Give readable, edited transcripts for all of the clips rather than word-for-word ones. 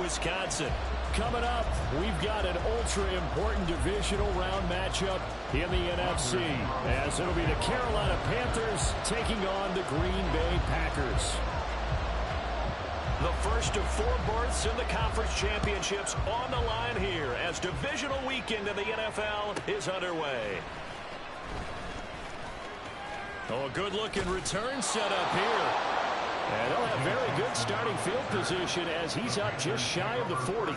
Wisconsin. Coming up, we've got an ultra-important divisional round matchup in the NFC, as it'll be the Carolina Panthers taking on the Green Bay Packers. The first of 4 berths in the conference championships on the line here as divisional weekend in the NFL is underway. Oh, a good-looking return set up here. And they'll have very good starting field position as he's up just shy of the 40.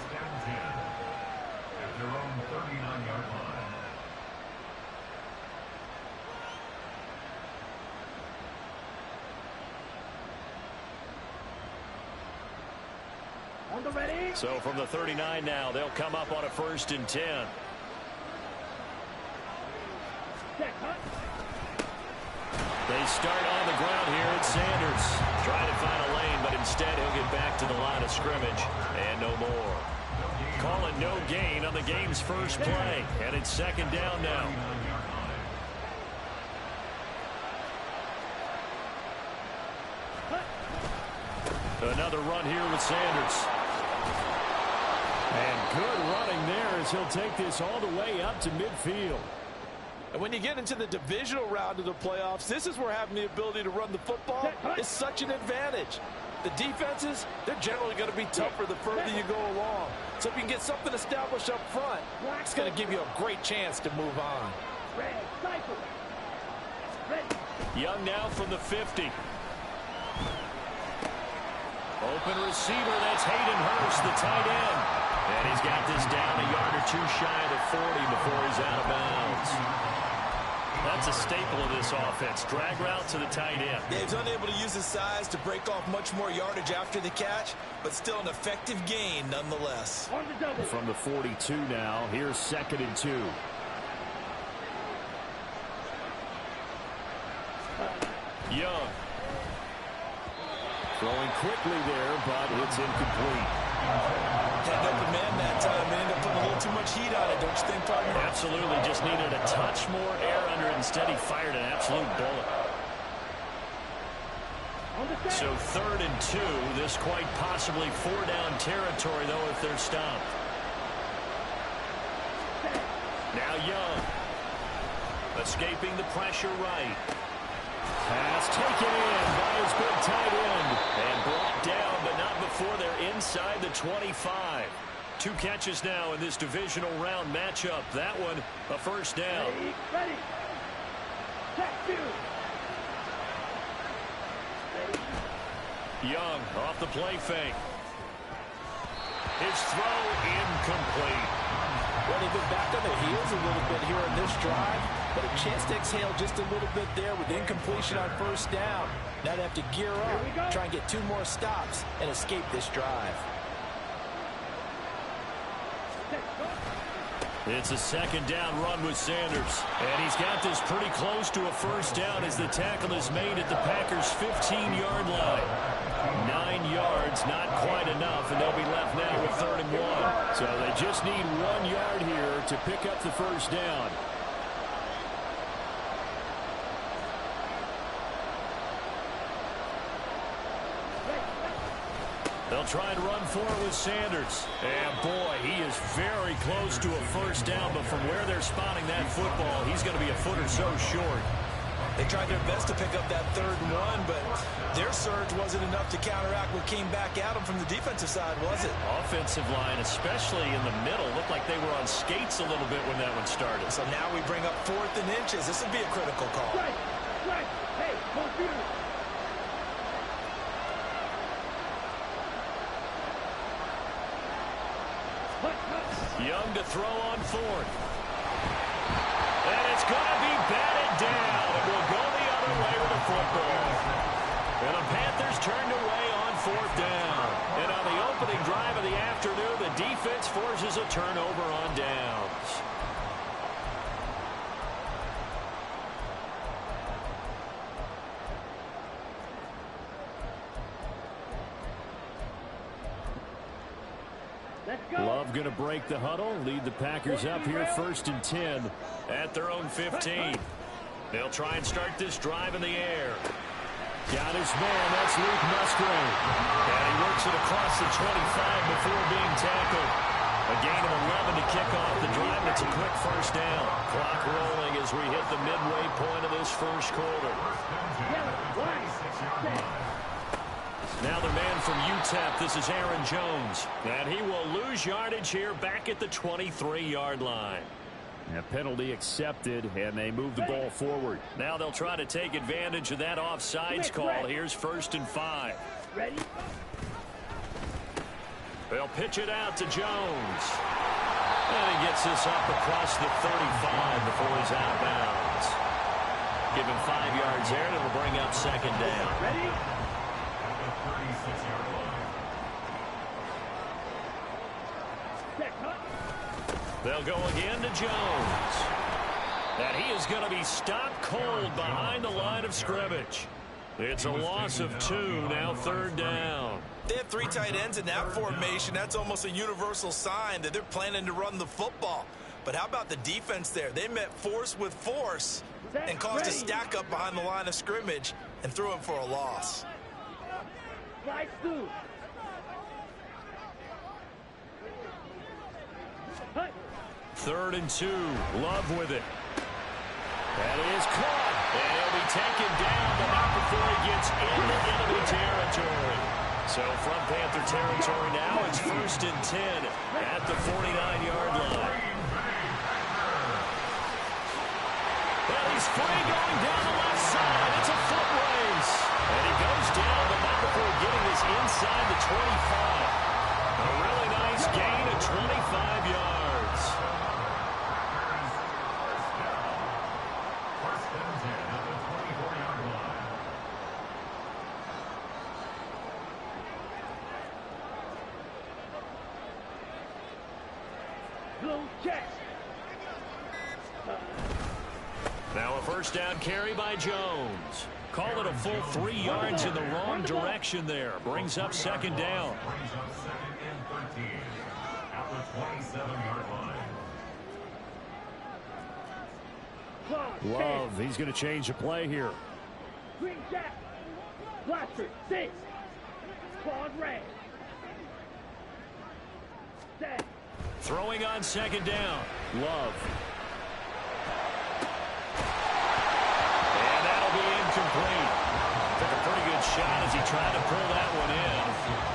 So from the 39 now, they'll come up on a 1st and 10. They start on the ground here at Sanders. Trying to find a lane, but instead he'll get back to the line of scrimmage. And no more. Call it no gain on the game's first play. And it's 2nd down now. Another run here with Sanders. And good running there as he'll take this all the way up to midfield. And when you get into the divisional round of the playoffs, this is where having the ability to run the football is such an advantage. The defenses, they're generally going to be tougher the further you go along. So if you can get something established up front, it's going to give you a great chance to move on. Young now from the 50. Open receiver, that's Hayden Hurst, the tight end. And he's got this down a yard or 2 shy of the 40 before he's out of bounds. That's a staple of this offense. Drag route to the tight end. Yeah, he's unable to use his size to break off much more yardage after the catch, but still an effective gain nonetheless. From the 42 now, here's 2nd and 2. Young. Throwing quickly there, but it's incomplete. Had open man that time and ended up putting a little too much heat on it, don't you think, partner? Absolutely, just needed a touch more air under it. Instead, he fired an absolute bullet. So 3rd and 2, this quite possibly 4-down territory, though, if they're stopped. Now Young. Escaping the pressure right. Pass taken in by his big tight end. And brought down, but not before they're inside the 25. 2 catches now in this divisional round matchup. That one, a 1st down. Ready. Check 2. Young off the play fake. His throw incomplete. Well, they've been back on their heels a little bit here in this drive, but a chance to exhale just a little bit there with incompletion on 1st down. Now they have to gear up, try and get 2 more stops, and escape this drive. It's a 2nd down run with Sanders. And he's got this pretty close to a 1st down as the tackle is made at the Packers' 15-yard line. 9 yards, not quite enough, and they'll be left now with 3rd and 1. So they just need 1 yard here to pick up the 1st down. They'll try and run for it with Sanders. And, boy, he is very close to a 1st down, but from where they're spotting that football, he's going to be a foot or so short. They tried their best to pick up that 3rd and 1, but their surge wasn't enough to counteract what came back at them from the defensive side, was it? Offensive line, especially in the middle, looked like they were on skates a little bit when that one started. So now we bring up 4th and inches. This would be a critical call. Right. Hey, computer. Young to throw on 4th. And it's going to be batted down. It will go the other way with the football. And the Panthers turned away on 4th down. And on the opening drive of the afternoon, the defense forces a turnover on downs. Love going to break the huddle, lead the Packers up here 1st and 10 at their own 15. They'll try and start this drive in the air. Got his man, that's Luke Musgrave. And he works it across the 25 before being A gain of 11 to kick off the drive. It's a quick first down. Clock rolling as we hit the midway point of this first quarter. Now the man from UTEP, this is Aaron Jones. And he will lose yardage here back at the 23-yard line. A penalty accepted, and they move the ball forward. Now they'll try to take advantage of that offsides call. Here's 1st and 5. Ready? They'll pitch it out to Jones. And he gets this up across the 35 before he's out of bounds. Give him 5 yards there, and it'll bring up 2nd down. Ready? They'll go again to Jones. And he is going to be stopped cold behind the line of scrimmage. It's a loss of 2, now 3rd down. They have 3 tight ends in that formation. That's almost a universal sign that they're planning to run the football. But how about the defense there? They met force with force and caused a stack up behind the line of scrimmage and threw him for a loss. Slide through. 3rd and 2. Love with it. That is caught. And he'll be taken down, but not before he gets into enemy territory. So from Panther territory now, it's 1st and 10 at the 49-yard line. Well, he's free going down the left side. It's a foot race. And he goes down, but not before getting this inside the 25. A really nice gain of 25 yards. Blue check. Now a first down carry by Jones. Call it a full 3 yards in the wrong direction there. Brings up 2nd down. Brings up 2nd and 13 at the 27-yard line. Love, he's going to change the play here. Green jack. Blaster 6. Claude red. Set. Throwing on 2nd down. Love. And that'll be incomplete. Took a pretty good shot as he tried to pull that one in.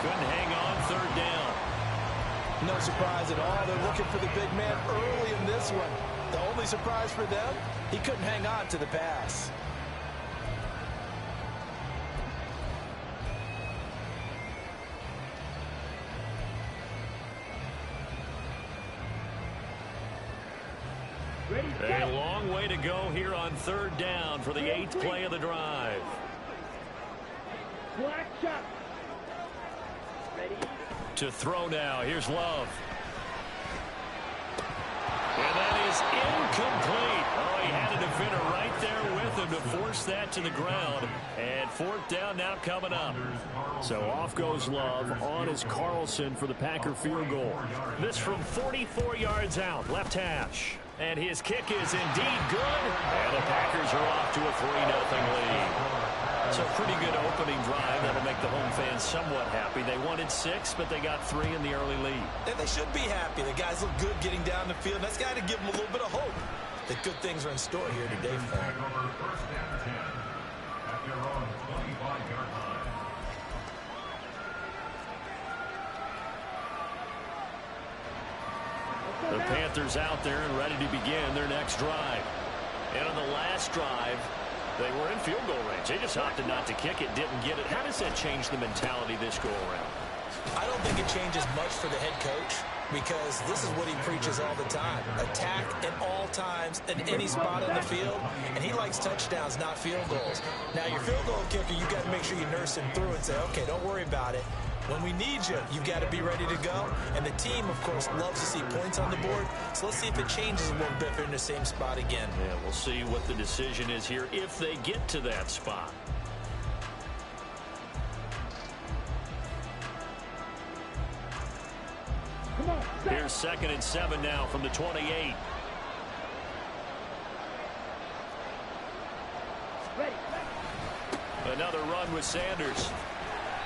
Couldn't hang on 3rd down. No surprise at all. They're looking for the big man early in this one. The only surprise for them, he couldn't hang on to the pass. A long way to go here on 3rd down for the 8th play of the drive. Black shot. Ready? To throw now. Here's Love. And that is incomplete. Oh, he had a defender right there with him to force that to the ground. And 4th down now coming up. So off goes Love. On is Carlson for the Packer field goal. This from 44 yards out. Left hash. And his kick is indeed good. And the Packers are off to a 3-0 lead. So pretty good opening drive. That'll make the home fans somewhat happy. They wanted 6, but they got 3 in the early lead. And they should be happy. The guys look good getting down the field. That's got to give them a little bit of hope that good things are in store here today for them. First and 10 at their own 25-yard line. The Panthers out there and ready to begin their next drive. And on the last drive, they were in field goal range. They just opted not to kick it, didn't get it. How does that change the mentality this go around? I don't think it changes much for the head coach because this is what he preaches all the time. Attack at all times in any spot on the field, and he likes touchdowns, not field goals. Now, your field goal kicker, you got to make sure you nurse him through and say, okay, don't worry about it. When we need you, you've got to be ready to go. And the team, of course, loves to see points on the board. So let's see if it changes a little bit if they're in the same spot again. Yeah, we'll see what the decision is here if they get to that spot. Come on. Here's 2nd and 7 now from the 28. Ready. Another run with Sanders.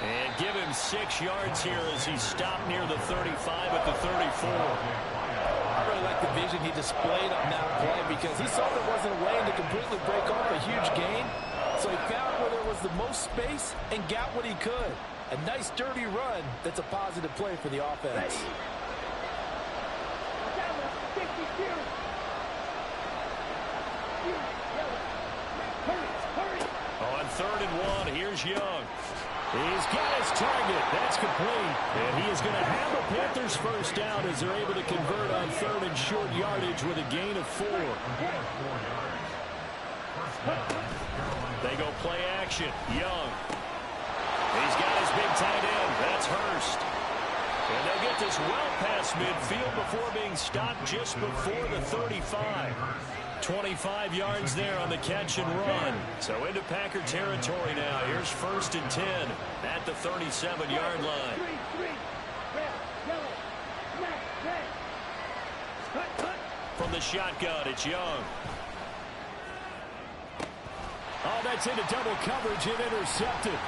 And give him 6 yards here as he stopped near the 35 at the 34. I really like the vision he displayed on that play because he saw there wasn't a way to completely break off a huge gain. So he found where there was the most space and got what he could. A nice, dirty run that's a positive play for the offense. On 3rd and 1, here's Young. He's got his target. That's complete. And he is going to have a Panthers first down as they're able to convert on 3rd and short yardage with a gain of 4. They go play action. Young. He's got his big tight end. That's Hurst. And they'll get this well past midfield before being stopped just before the 35. 25 yards there on the catch and run. So into Packer territory now. Here's 1st and 10 at the 37-yard line. From the shotgun, it's Young. Oh, that's into double coverage and intercepted.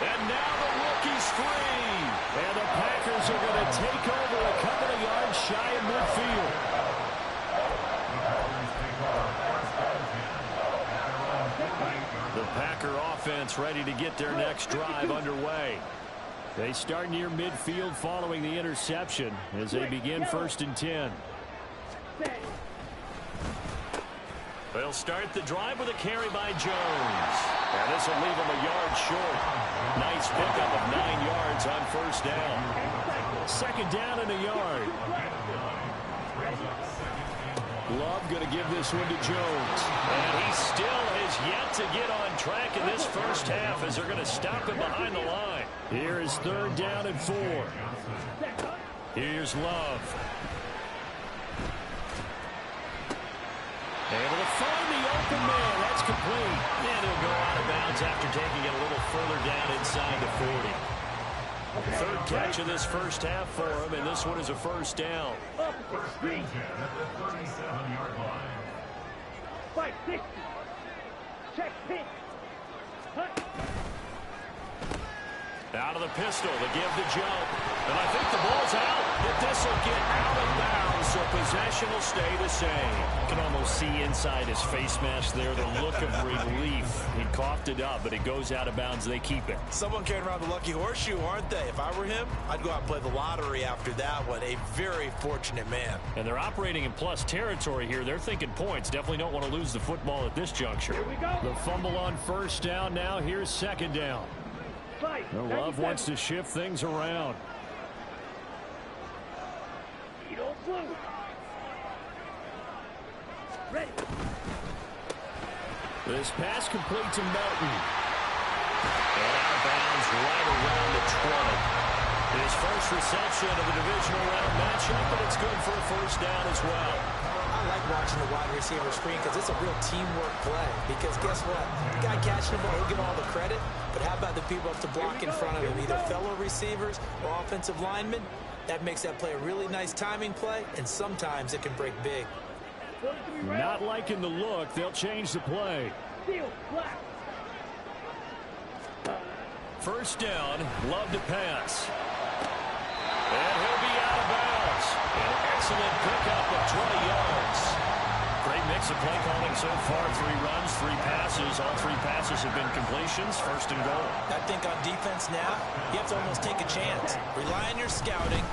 And now the rookie's free. And the Packers are going to take over a couple of yards shy of midfield. The Packer offense ready to get their next drive underway. They start near midfield following the interception as they begin 1st and 10. They'll start the drive with a carry by Jones. And this will leave him a yard short. Nice pickup of 9 yards on 1st down. 2nd down and a yard. Love going to give this one to Jones. And he still has yet to get on track in this first half as they're going to stop him behind the line. Here is 3rd down and 4. Here's Love. Able to find the open man. That's complete. And he'll go out of bounds after taking it a little further down inside the 40. 3rd catch of this first half for him, and this one is a 1st down. Out of the pistol to give the jump. And I think the ball's out. But this will get out of bounds, so possession will stay the same. You can almost see inside his face mask there the look of relief. He coughed it up, but it goes out of bounds. They keep it. Someone carrying around the lucky horseshoe, aren't they? If I were him, I'd go out and play the lottery after that one. A very fortunate man. And they're operating in plus territory here. They're thinking points. Definitely don't want to lose the football at this juncture. Here we go. The fumble on 1st down now. Here's 2nd down. The Love wants to shift things around. Ready. This pass complete to Melton. And out of bounds right around the 20. His first reception of the divisional round matchup, but it's good for a 1st down as well. I like watching the wide receiver screen because it's a real teamwork play. Because guess what? The guy catching the ball, he'll get all the credit. But how about the people up to block in front of him, either fellow receivers or offensive linemen? That makes that play a really nice timing play, and sometimes it can break big. Not liking the look. They'll change the play. 1st down, Love to pass. And he'll be out of bounds. An excellent pickup of 20 yards. Great mix of play calling so far. 3 runs, 3 passes. All 3 passes have been completions. 1st and goal. I think on defense now, you have to almost take a chance. Rely on your scouting.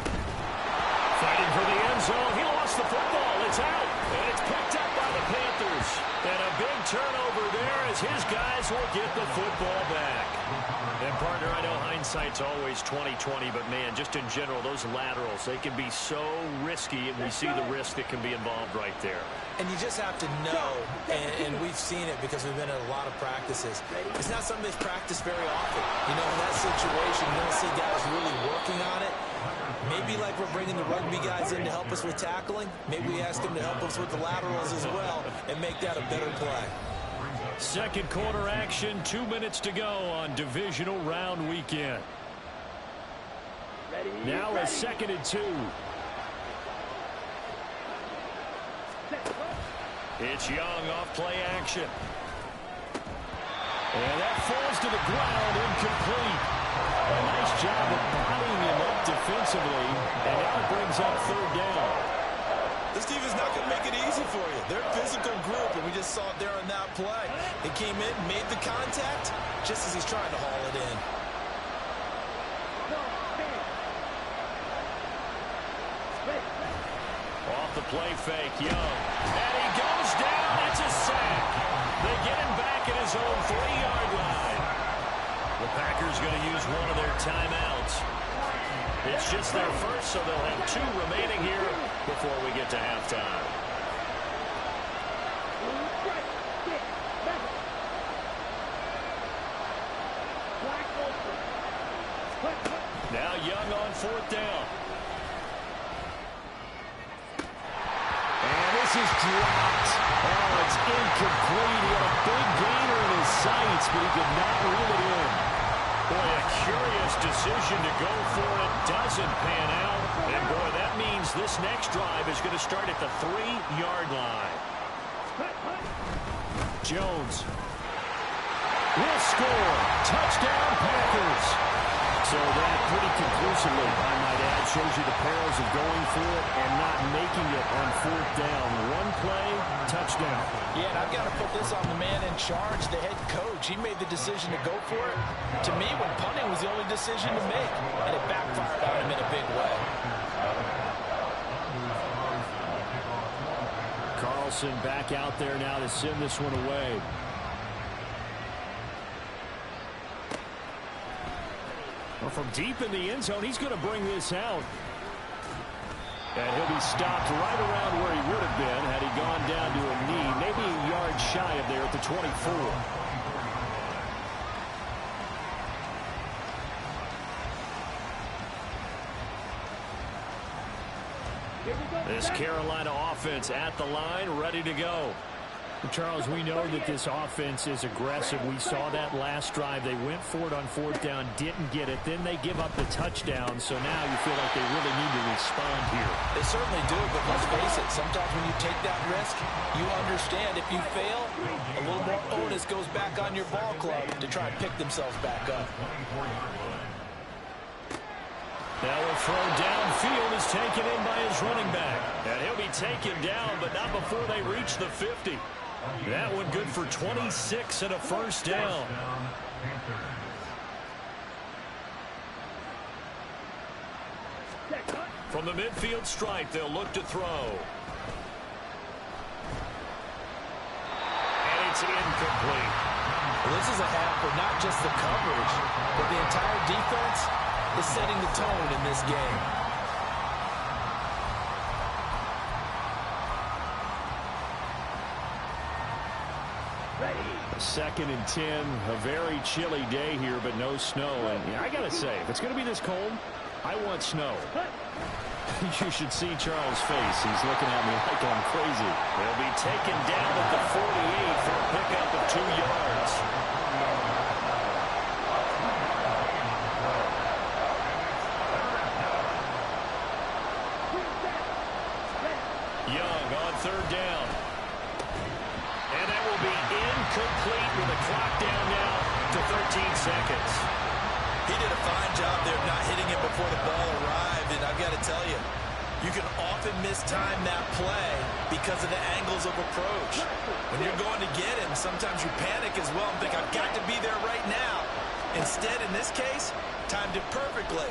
Fighting for the end zone. He lost the football. It's out. And it's picked up by the Panthers. And a big turnover there as his guys will get the football back. And, partner, I know hindsight's always 20/20, but, man, just in general, those laterals, they can be so risky, and we see the risk that can be involved right there. And you just have to know, and we've seen it because we've been at a lot of practices. It's not something that's practiced very often. You know, in that situation, you don't see guys really working on it. Maybe like we're bringing the rugby guys in to help us with tackling, maybe we ask them to help us with the laterals as well and make that a better play. 2nd quarter action, 2 minutes to go on divisional round weekend. Now a 2nd and 2. It's Young off play action. And that falls to the ground, incomplete. A nice job of bodying him up defensively, and now it brings up third down. This team is not going to make it easy for you. They're a physical group, and we just saw it there on that play. He came in, made the contact, just as he's trying to haul it in. Off the play fake, Young. And he goes down. It's a sack. They get him back at his own 3-yard line. The Packers going to use one of their timeouts. It's just their first, so they'll have 2 remaining here before we get to halftime. Now Young on 4th down. And this is dropped. Oh, it's incomplete. He had a big gainer in his sights, but he could not reel it in. Boy, a curious decision to go for it. Doesn't pan out. And, boy, that means this next drive is going to start at the 3-yard line. Jones will score. Touchdown, Packers. So that pretty conclusively, I might add, shows you the perils of going for it and not making it on 4th down. One play, touchdown. Yeah, and I've got to put this on the man in charge, the head coach. He made the decision to go for it. To me, when punting was the only decision to make, and it backfired on him in a big way. Carlson back out there now to send this one away. Well, from deep in the end zone, he's going to bring this out. And he'll be stopped right around where he would have been had he gone down to a knee, maybe a yard shy of there at the 24. This Carolina offense at the line, ready to go. Charles, we know that this offense is aggressive. We saw that last drive. They went for it on 4th down, didn't get it. Then they give up the touchdown, so now you feel like they really need to respond here. They certainly do, but let's face it, sometimes when you take that risk, you understand if you fail, a little more onus goes back on your ball club to try and pick themselves back up. Now a throw downfield is taken in by his running back. And he'll be taken down, but not before they reach the 50. That one good for 26 and a first down. From the midfield stripe, they'll look to throw. And it's incomplete. Well, this is a half where not just the coverage, but the entire defense is setting the tone in this game. Second and 10, a very chilly day here, but no snow. And I got to say, if it's going to be this cold, I want snow. You should see Charles' face. He's looking at me like I'm crazy. He'll be taken down at the 48 for a pickup of 2 yards. Young on 3rd down. And that will be incomplete with the clock down now to 13 seconds. He did a fine job there of not hitting it before the ball arrived, and I've got to tell you, you can often mistime that play because of the angles of approach. When you're going to get him, sometimes you panic as well and think, I've got to be there right now. Instead, in this case, timed it perfectly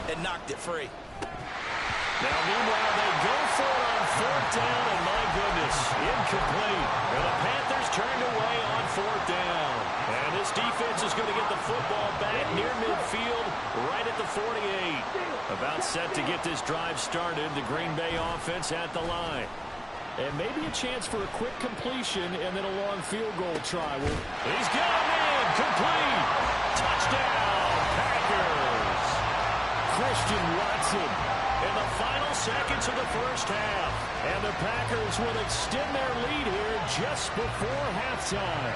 and knocked it free. Now, meanwhile, they go for it on 4th down, and my goodness, incomplete. And the Panthers turned away on 4th down. And this defense is going to get the football back near midfield, right at the 48. About set to get this drive started, the Green Bay offense at the line. And maybe a chance for a quick completion and then a long field goal try. Well, he's got him in, complete. Touchdown, Packers. Christian Watson in the final seconds of the first half. And the Packers will extend their lead here just before halftime.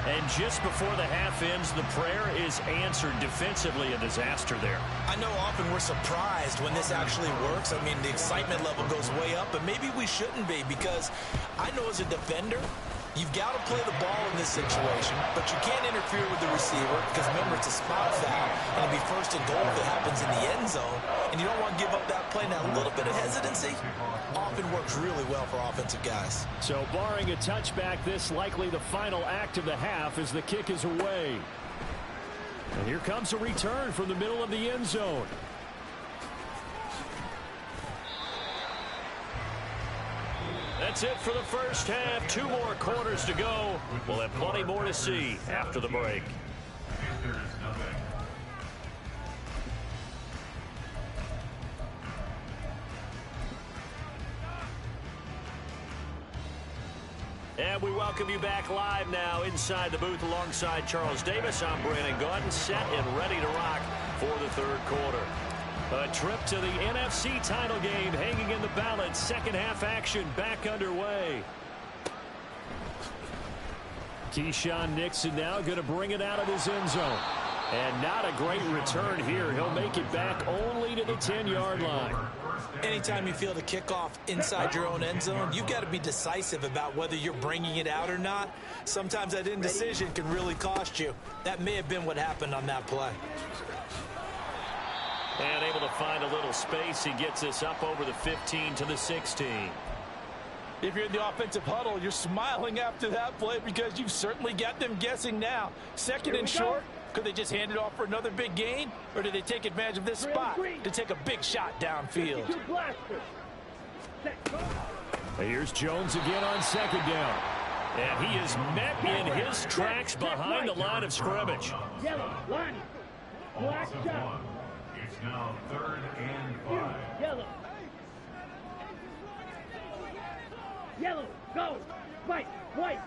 And just before the half ends, the prayer is answered. Defensively, a disaster there. I know often we're surprised when this actually works. I mean, the excitement level goes way up, but maybe we shouldn't be, because I know as a defender, You've got to play the ball in this situation, but you can't interfere with the receiver because, remember, it's a spot foul, and it'll be first and goal if it happens in the end zone, and you don't want to give up that play. Now, a little bit of hesitancy often works really well for offensive guys. So, barring a touchback, this likely the final act of the half as the kick is away. And here comes a return from the middle of the end zone. That's it for the first half. 2 more quarters to go. We'll have plenty more to see after the break. And we welcome you back live now inside the booth alongside Charles Davis. I'm Brandon Gaudin, set and ready to rock for the third quarter. A trip to the NFC title game hanging in the balance. Second half action back underway. Keyshawn Nixon now going to bring it out of his end zone. And not a great return here. He'll make it back only to the 10-yard line. Anytime you feel the kickoff inside your own end zone, you've got to be decisive about whether you're bringing it out or not. Sometimes that indecision can really cost you. That may have been what happened on that play. And able to find a little space. He gets us up over the 15 to the 16. If you're in the offensive huddle, you're smiling after that play because you've certainly got them guessing now. Second and short, could they just hand it off for another big gain? Or did they take advantage of this spot to take a big shot downfield? Here's Jones again on second down. And he is met in his tracks behind the line of scrimmage. Yellow, line. Black shot. It's now 3rd and 5. Yellow. Yellow, go. White, white.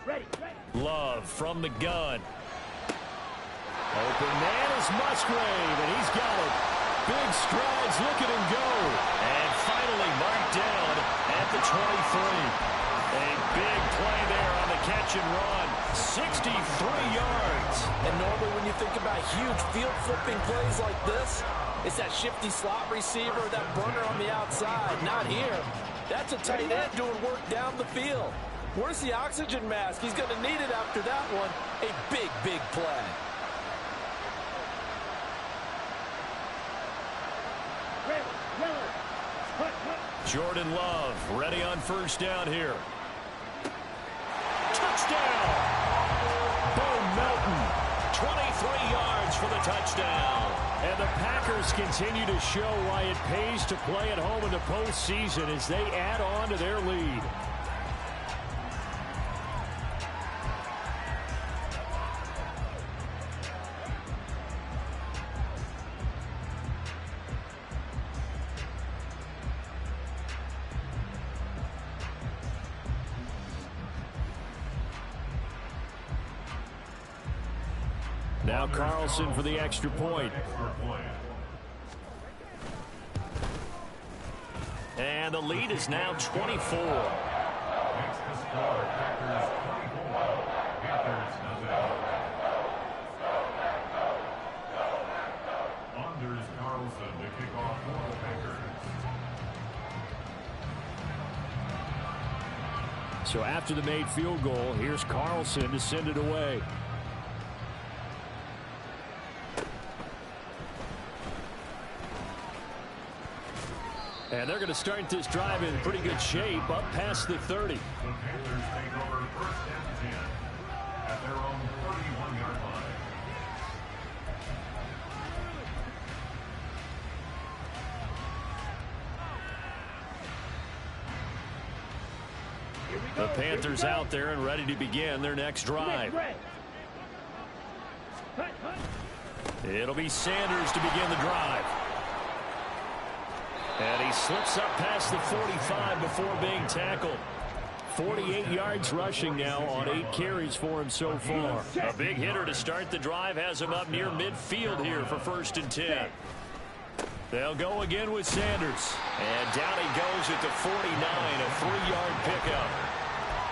Ready, ready. Love from the gun. Open man is Musgrave, and he's got it. Big strides, look at him go. And finally marked down at the 23. A big play there on the catch and run. 63 yards. And normally when you think about huge field flipping plays like this, it's that shifty slot receiver, that burner on the outside. Not here. That's a tight end doing work down the field. Where's the oxygen mask? He's going to need it after that one. A big, big play. Red, yellow. Hut, hut. Jordan Love ready on first down here. Touchdown! Bo Melton, 23 yards for the touchdown. And the Packers continue to show why it pays to play at home in the postseason as they add on to their lead. Now Carlson for the extra point. And the lead is now 24. Makes the score Packers 24. Panthers nothing. Anders Carlson to kick off for the Packers. So after the made field goal, here's Carlson to send it away. And they're going to start this drive in pretty good shape up past the 30. The Panthers take over 1st and 10 at their own 31-yard line. The Panthers out there and ready to begin their next drive. Red. Hut, hut. It'll be Sanders to begin the drive. And he slips up past the 45 before being tackled. 48 yards rushing now on 8 carries for him so far. A big hitter to start the drive has him up near midfield here for 1st and 10. They'll go again with Sanders. And down he goes at the 49, a 3-yard pickup.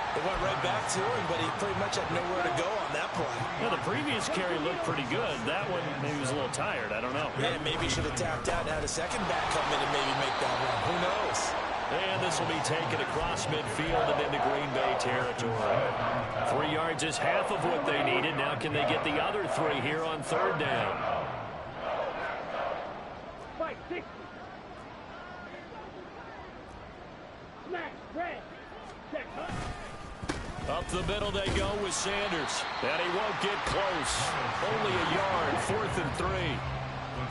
It went right back to him, but he pretty much had nowhere to go on that play. Now, the previous carry looked pretty good. That one, maybe he was a little tired. I don't know. Yeah, maybe he should have tapped out and had a second back come in and maybe make that run. Who knows? And this will be taken across midfield and into Green Bay territory. 3 yards is half of what they needed. Now can they get the other 3 here on 3rd down? Fight, 60. Smash, red. Check, huh? Up the middle they go with Sanders. And he won't get close. Only a yard, 4th and 3.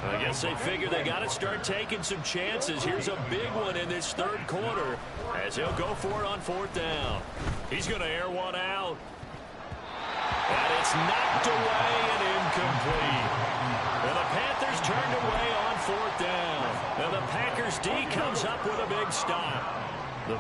I guess they figure they got to start taking some chances. Here's a big one in this 3rd quarter as he'll go for it on 4th down. He's going to air one out. And it's knocked away and incomplete. And the Panthers turned away on 4th down. And the Packers D comes up with a big stop. The